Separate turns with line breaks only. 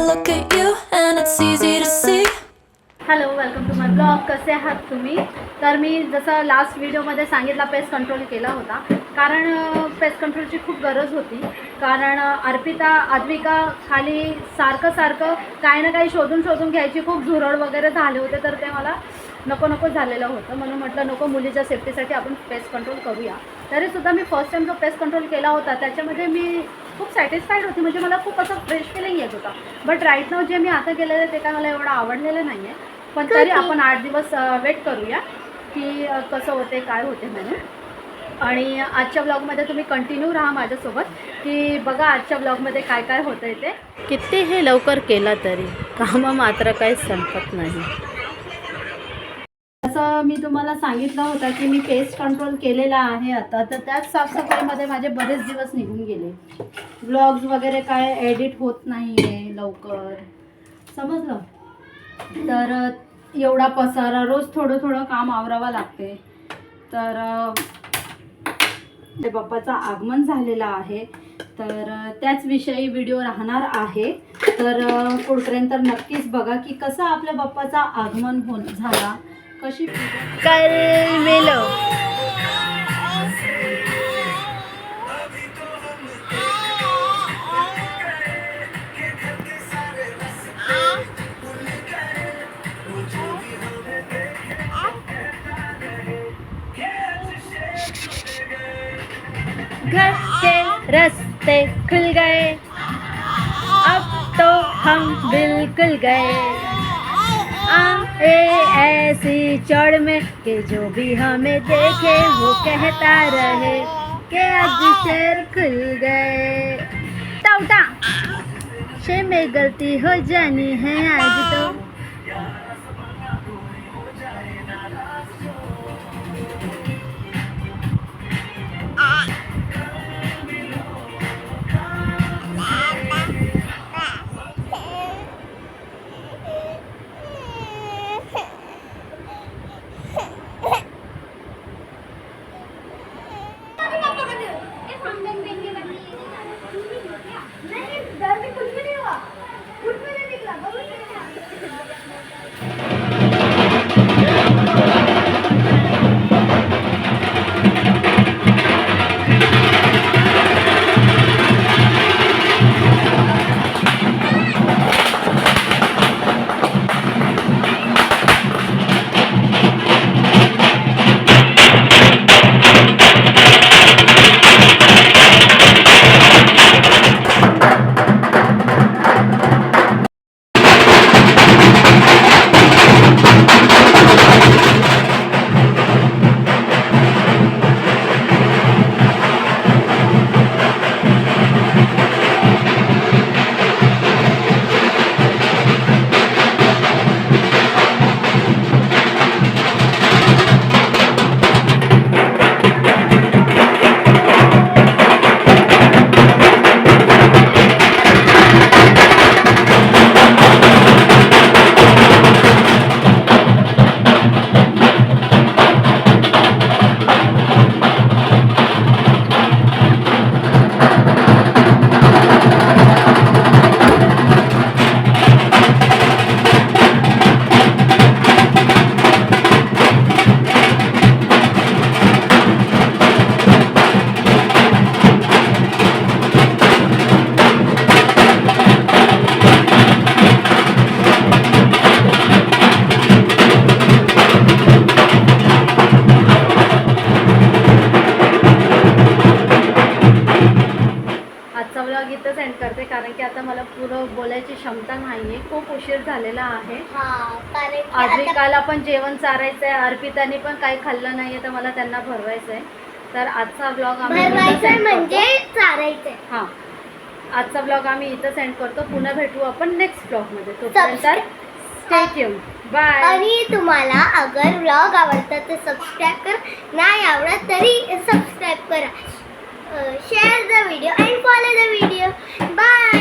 look at you and it's easy to see.
Hello, welcome to my blog. कसे आहात तुम्ही? तर मी जसं लास्ट व्हिडिओमध्ये सांगितला, पेस्ट कंट्रोल केला होता कारण पेस्ट कंट्रोलची खूप गरज होती. कारण अर्पिता आद्विका खाली सारखं काही ना काही शोधून घ्यायची. खूप झुरळ वगैरे झाले होते, तर ते मला नको झालेलं होतं. म्हणून म्हटलं नको, मुलीच्या सेफ्टीसाठी आपण पेस्ट कंट्रोल करूया. तरीसुद्धा मी फर्स्ट टाईम जो पेस्ट कंट्रोल केला होता त्याच्यामध्ये मी खूप सॅटिस्फाईड होती. म्हणजे मला खूप असं फ्रेश फिलिंग येत होता. बट राईट नाव जे मी आता केलेलं ते काय मला एवढं आवडलेलं नाही आहे. पण तरी आपण 8 दिवस वेट करूया की कसं होते, काय होते म्हणून. आणि आजच्या ब्लॉगमध्ये तुम्ही कंटिन्यू राहा माझ्यासोबत की बघा आजच्या ब्लॉगमध्ये काय काय होतं आहे ते.
किती हे लवकर केला तरी कामं मात्र काही संपत नाही.
असं मी तुम्हाला सांगितलं होतं की मी पेस्ट कंट्रोल केलेला आहे आता. तर त्याच साफसफाईमध्ये माझे बरेच दिवस निघून गेले. ब्लॉग्स वगैरे काय एडिट होत नाही आहे लवकर, समजलं. तर एवढा पसारा, रोज थोडं काम आवरावं लागते. तर ते बाप्पाचं आगमन झालेलं आहे, तर त्याच विषयी व्हिडिओ राहणार आहे. तर पुढपर्यंत नक्कीच बघा की कसं आपल्या बाप्पाचा आगमन झाला, कशी
कल मिलो. घर के रास्ते खुल गए, अब तो हम बिल्कुल गए. ऐसी चढ़ में कि जो भी हमें देखे वो कहता रहे कि आज शेर खुल गए. टाउटा शे में गलती हो जानी है आज तो.
करते कारण की आता मला पुरं बोलायची क्षमता नाही आहे. खूप उशीर झालेला आहे. आद्विकाला पण जेवण चारायचं आहे, अर्पिताने पण काही खाल्लं नाही आहे, तर मला त्यांना भरवायचं आहे. तर आजचा ब्लॉग आम्ही
म्हणजे चारायचं.
हां, आजचा ब्लॉग आम्ही इथं सेंड करतो. पुन्हा भेटू आपण नेक्स्ट ब्लॉगमध्ये. तोपर्यंत स्टे ट्यून. बाय. आणि
तुम्हाला अगर ब्लॉग आवडता तर सबस्क्राईब कर, नाही आवडत तरी सबस्क्राईब करा. Share the video and follow the video. Bye.